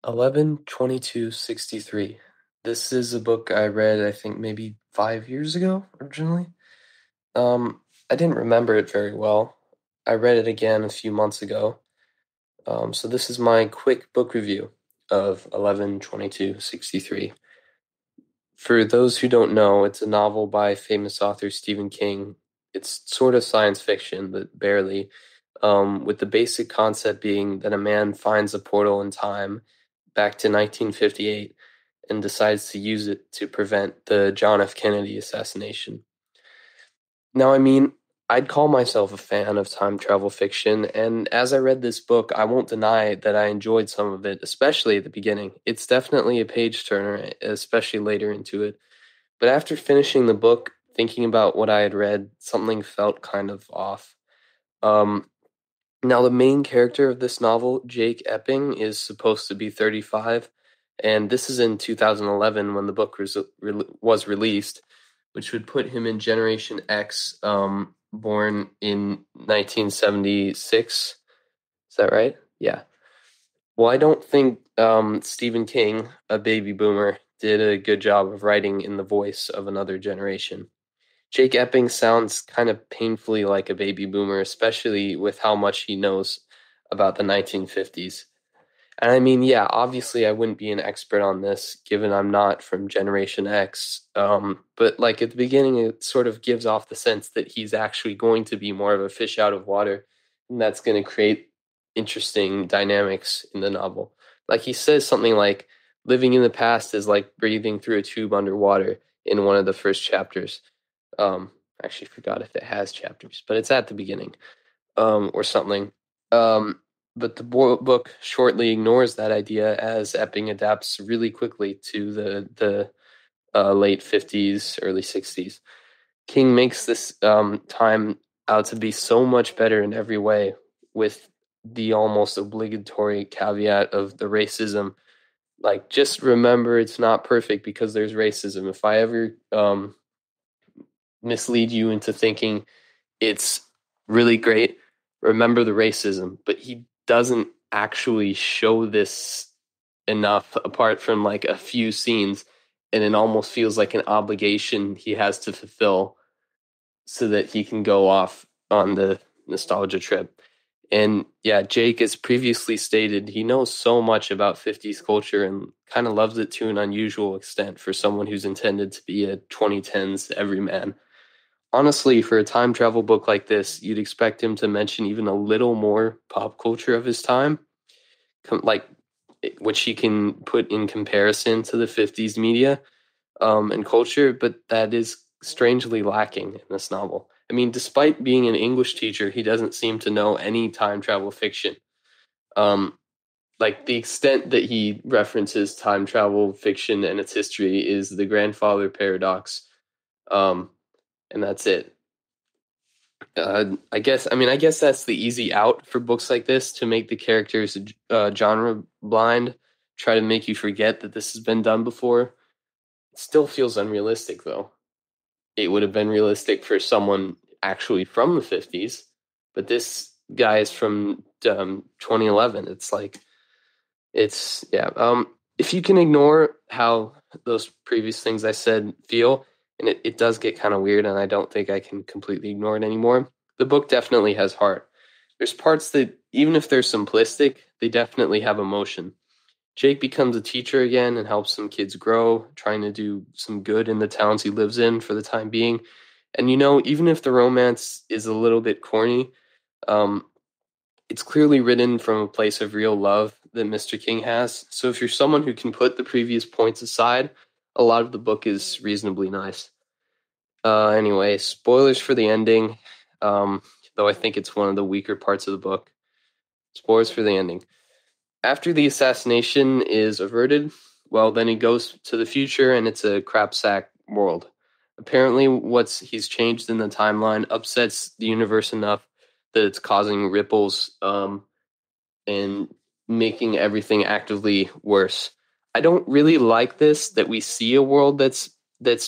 11/22/63. This is a book I read, I think maybe 5 years ago originally. Um, I didn't remember it very well. I read it again a few months ago. So this is my quick book review of 11/22/63. For those who don't know, it's a novel by famous author Stephen King. It's sort of science fiction, but barely. With the basic concept being that a man finds a portal in time back to 1958 and decides to use it to prevent the John F. Kennedy assassination. Now, I'd call myself a fan of time travel fiction, and as I read this book, I won't deny that I enjoyed some of it, especially at the beginning. It's definitely a page turner, especially later into it. But after finishing the book, thinking about what I had read, something felt kind of off. Um, Now, the main character of this novel, Jake Epping, is supposed to be 35, and this is in 2011 when the book was released, which would put him in Generation X, born in 1976. Is that right? Yeah. Well, I don't think Stephen King, a baby boomer, did a good job of writing in the voice of another generation. Jake Epping sounds kind of painfully like a baby boomer, especially with how much he knows about the 1950s. And yeah, obviously, I wouldn't be an expert on this given I'm not from Generation X. But like at the beginning, it sort of gives off the sense that he's actually going to be more of a fish out of water, and that's going to create interesting dynamics in the novel. Like he says something like, living in the past is like breathing through a tube underwater in one of the first chapters. Um, I actually forgot if it has chapters, but it's at the beginning, or something. Um, but the book shortly ignores that idea as Epping adapts really quickly to the late 50s, early 60s. King makes this time out to be so much better in every way, with the almost obligatory caveat of the racism. Like, just remember it's not perfect because there's racism. If I ever mislead you into thinking it's really great, remember the racism. But he doesn't actually show this enough apart from like a few scenes, and it almost feels like an obligation he has to fulfill so that he can go off on the nostalgia trip. And yeah, Jake, as previously stated, he knows so much about 50s culture and kind of loves it to an unusual extent for someone who's intended to be a 2010s everyman. Honestly, for a time travel book like this, you'd expect him to mention even a little more pop culture of his time, like which he can put in comparison to the 50s media and culture, but that is strangely lacking in this novel. Despite being an English teacher, he doesn't seem to know any time travel fiction. Um, like the extent that he references time travel fiction and its history is the grandfather paradox, um, and that's it. I guess that's the easy out for books like this to make the characters genre blind, try to make you forget that this has been done before. It still feels unrealistic, though. It would have been realistic for someone actually from the 50s, but this guy is from 2011. It's like, it's, yeah. If you can ignore how those previous things I said feel, and it does get kind of weird, and I don't think I can completely ignore it anymore, the book definitely has heart. There's parts that, even if they're simplistic, they definitely have emotion. Jake becomes a teacher again and helps some kids grow, trying to do some good in the towns he lives in for the time being. And even if the romance is a little bit corny, um, it's clearly written from a place of real love that Mr. King has. So if you're someone who can put the previous points aside, a lot of the book is reasonably nice. Anyway, spoilers for the ending, um, though I think it's one of the weaker parts of the book. Spoilers for the ending. After the assassination is averted, well, then he goes to the future and it's a crapsack world. Apparently, what's he's changed in the timeline upsets the universe enough that it's causing ripples, and making everything actively worse. I don't really like this that we see a world that's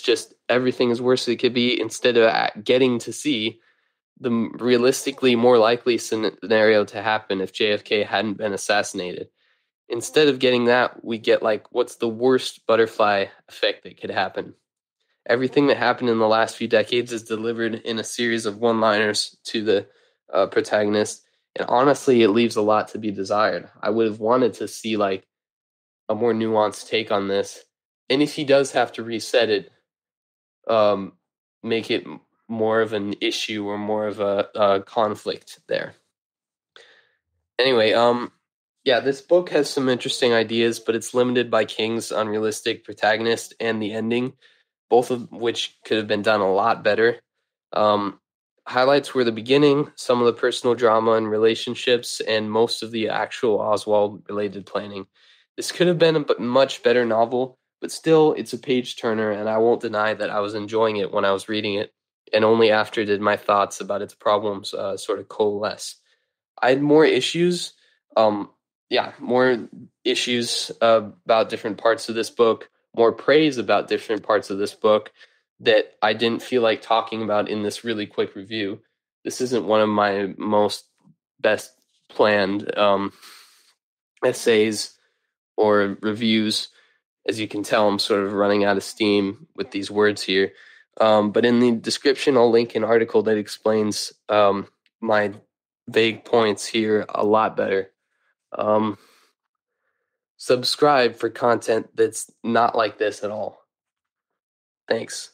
just everything is worse it could be instead of getting to see the realistically more likely scenario to happen if JFK hadn't been assassinated. Instead of getting that, we get like what's the worst butterfly effect that could happen. Everything that happened in the last few decades is delivered in a series of one-liners to the protagonist, and honestly, it leaves a lot to be desired. I would have wanted to see like a more nuanced take on this, and if he does have to reset it, um, make it more of an issue or more of a conflict there. Anyway, yeah, this book has some interesting ideas, but it's limited by King's unrealistic protagonist and the ending, both of which could have been done a lot better. Um, Highlights were the beginning, some of the personal drama and relationships, and most of the actual Oswald related planning. This could have been a much better novel, but still, it's a page turner, and I won't deny that I was enjoying it when I was reading it, and only after did my thoughts about its problems sort of coalesce. I had more issues. Um, yeah, more issues about different parts of this book, more praise about different parts of this book that I didn't feel like talking about in this really quick review. This isn't one of my most best planned essays or reviews. As you can tell, I'm sort of running out of steam with these words here. But in the description, I'll link an article that explains my vague points here a lot better. Um, Subscribe for content that's not like this at all. Thanks.